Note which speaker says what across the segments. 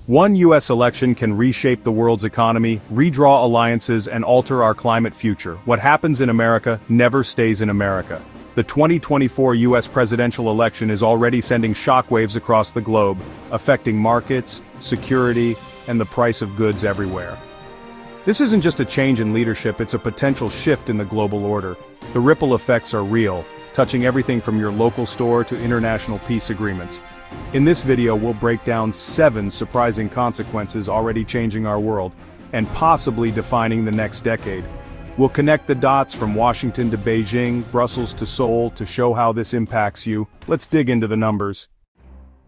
Speaker 1: One US election can reshape the world's economy, redraw alliances, and alter our climate future. What happens in America never stays in America. The 2024 US presidential election is already sending shockwaves across the globe, affecting markets, security, and the price of goods everywhere. This isn't just a change in leadership, it's a potential shift in the global order. The ripple effects are real, touching everything from your local store to international peace agreements. In this video, we'll break down 7 surprising consequences already changing our world, and possibly defining the next decade. We'll connect the dots from Washington to Beijing, Brussels to Seoul to show how this impacts you. Let's dig into the numbers.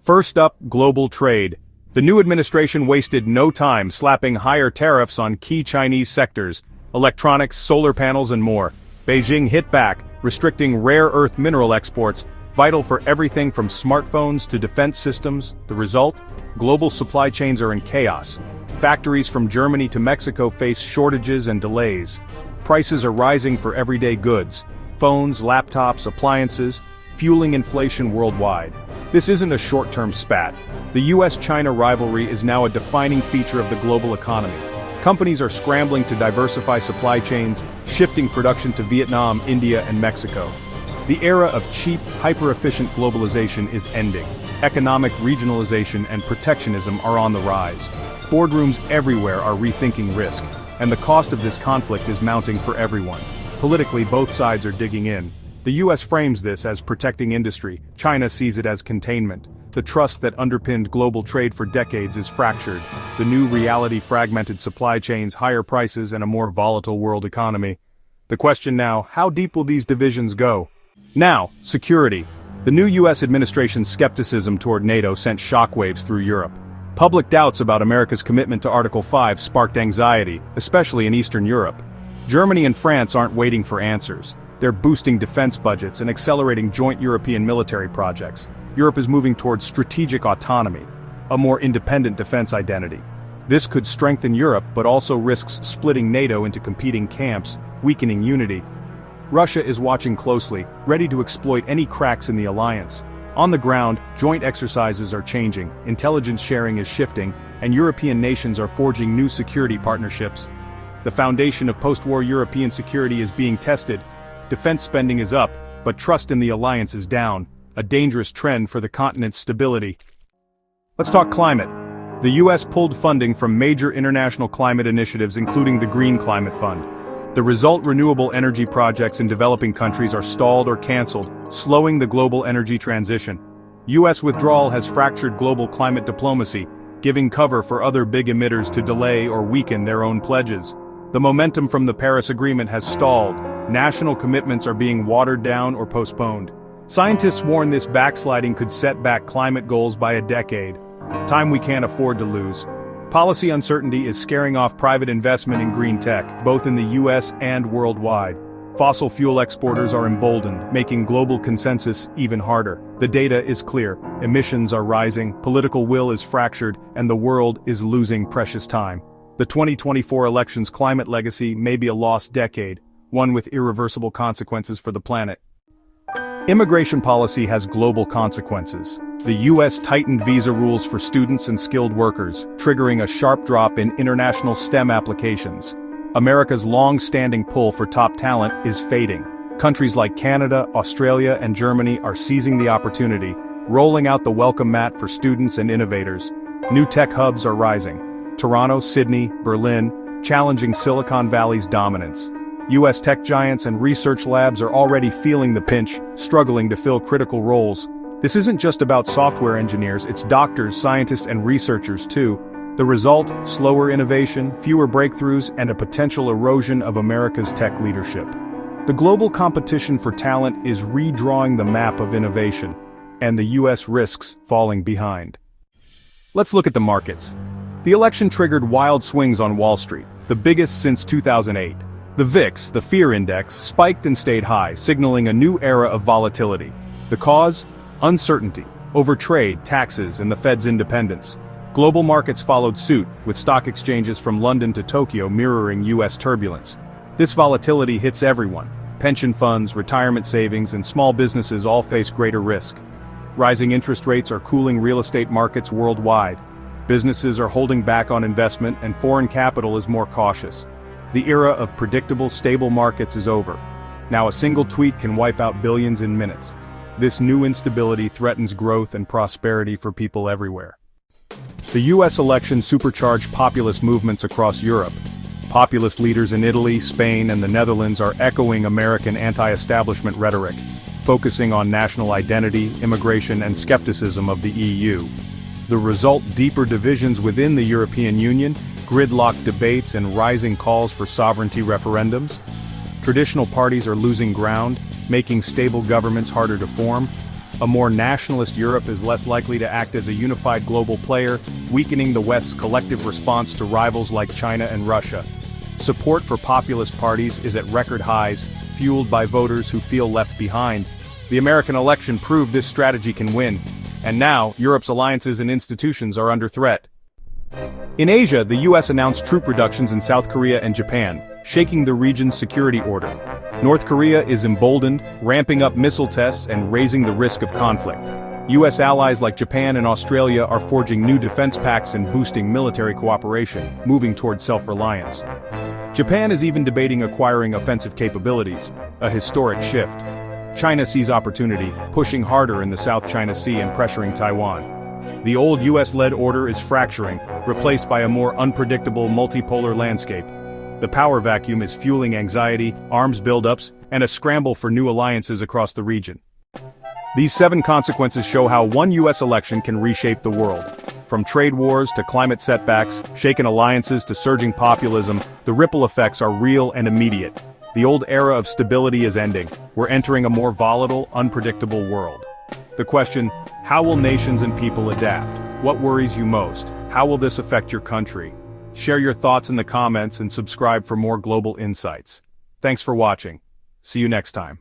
Speaker 1: First up, global trade. The new administration wasted no time slapping higher tariffs on key Chinese sectors, electronics, solar panels, and more. Beijing hit back, restricting rare earth mineral exports, vital for everything from smartphones to defense systems. The result? Global supply chains are in chaos. Factories from Germany to Mexico face shortages and delays. Prices are rising for everyday goods, phones, laptops, appliances, fueling inflation worldwide. This isn't a short-term spat. The US-China rivalry is now a defining feature of the global economy. Companies are scrambling to diversify supply chains, shifting production to Vietnam, India, and Mexico. The era of cheap, hyper-efficient globalization is ending. Economic regionalization and protectionism are on the rise. Boardrooms everywhere are rethinking risk, and the cost of this conflict is mounting for everyone. Politically, both sides are digging in. The US frames this as protecting industry, China sees it as containment. The trust that underpinned global trade for decades is fractured. The new reality: fragmented supply chains, higher prices, and a more volatile world economy. The question now, how deep will these divisions go? Now, security. The new US administration's skepticism toward NATO sent shockwaves through Europe. Public doubts about America's commitment to Article 5 sparked anxiety, especially in Eastern Europe. Germany and France aren't waiting for answers. They're boosting defense budgets and accelerating joint European military projects. Europe is moving towards strategic autonomy, a more independent defense identity. This could strengthen Europe, but also risks splitting NATO into competing camps, weakening unity. Russia is watching closely, ready to exploit any cracks in the alliance. On the ground, joint exercises are changing, intelligence sharing is shifting, and European nations are forging new security partnerships. The foundation of post-war European security is being tested. Defense spending is up, but trust in the alliance is down, a dangerous trend for the continent's stability. Let's talk climate. The US pulled funding from major international climate initiatives, including the Green Climate Fund. The result: renewable energy projects in developing countries are stalled or cancelled, slowing the global energy transition. US withdrawal has fractured global climate diplomacy, giving cover for other big emitters to delay or weaken their own pledges. The momentum from the Paris Agreement has stalled. National commitments are being watered down or postponed. Scientists warn this backsliding could set back climate goals by a decade. Time we can't afford to lose. Policy uncertainty is scaring off private investment in green tech, both in the US and worldwide. Fossil fuel exporters are emboldened, making global consensus even harder. The data is clear. Emissions are rising, political will is fractured, and the world is losing precious time. The 2024 election's climate legacy may be a lost decade, one with irreversible consequences for the planet. Immigration policy has global consequences. The US tightened visa rules for students and skilled workers, triggering a sharp drop in international STEM applications. America's long-standing pull for top talent is fading. Countries like Canada, Australia, and Germany are seizing the opportunity, rolling out the welcome mat for students and innovators. New tech hubs are rising. Toronto, Sydney, Berlin, challenging Silicon Valley's dominance. US tech giants and research labs are already feeling the pinch, struggling to fill critical roles. This isn't just about software engineers, it's doctors, scientists, and researchers too. The result: slower innovation, fewer breakthroughs, and a potential erosion of America's tech leadership. The global competition for talent is redrawing the map of innovation, and the US risks falling behind. Let's look at the markets. The election triggered wild swings on Wall Street, the biggest since 2008. The VIX, the fear index, spiked and stayed high, signaling a new era of volatility. The cause? Uncertainty over trade, taxes, and the Fed's independence. Global markets followed suit, with stock exchanges from London to Tokyo mirroring US turbulence. This volatility hits everyone. Pension funds, retirement savings, and small businesses all face greater risk. Rising interest rates are cooling real estate markets worldwide. Businesses are holding back on investment and foreign capital is more cautious. The era of predictable, stable markets is over. Now a single tweet can wipe out billions in minutes. This new instability threatens growth and prosperity for people everywhere. The US election supercharged populist movements across Europe. Populist leaders in Italy, Spain, and the Netherlands are echoing American anti-establishment rhetoric, focusing on national identity, immigration, and skepticism of the EU. The result: deeper divisions within the European Union, gridlocked debates, and rising calls for sovereignty referendums. Traditional parties are losing ground, making stable governments harder to form. A more nationalist Europe is less likely to act as a unified global player, weakening the West's collective response to rivals like China and Russia. Support for populist parties is at record highs, fueled by voters who feel left behind. The American election proved this strategy can win. And now, Europe's alliances and institutions are under threat. In Asia, the US announced troop reductions in South Korea and Japan, shaking the region's security order. North Korea is emboldened, ramping up missile tests and raising the risk of conflict. US allies like Japan and Australia are forging new defense pacts and boosting military cooperation, moving toward self-reliance. Japan is even debating acquiring offensive capabilities, a historic shift. China sees opportunity, pushing harder in the South China Sea and pressuring Taiwan. The old US-led order is fracturing, replaced by a more unpredictable multipolar landscape. The power vacuum is fueling anxiety, arms buildups, and a scramble for new alliances across the region. These 7 consequences show how one US election can reshape the world. From trade wars to climate setbacks, shaken alliances to surging populism, the ripple effects are real and immediate. The old era of stability is ending. We're entering a more volatile, unpredictable world. The question: how will nations and people adapt? What worries you most? How will this affect your country? Share your thoughts in the comments and subscribe for more global insights. Thanks for watching. See you next time.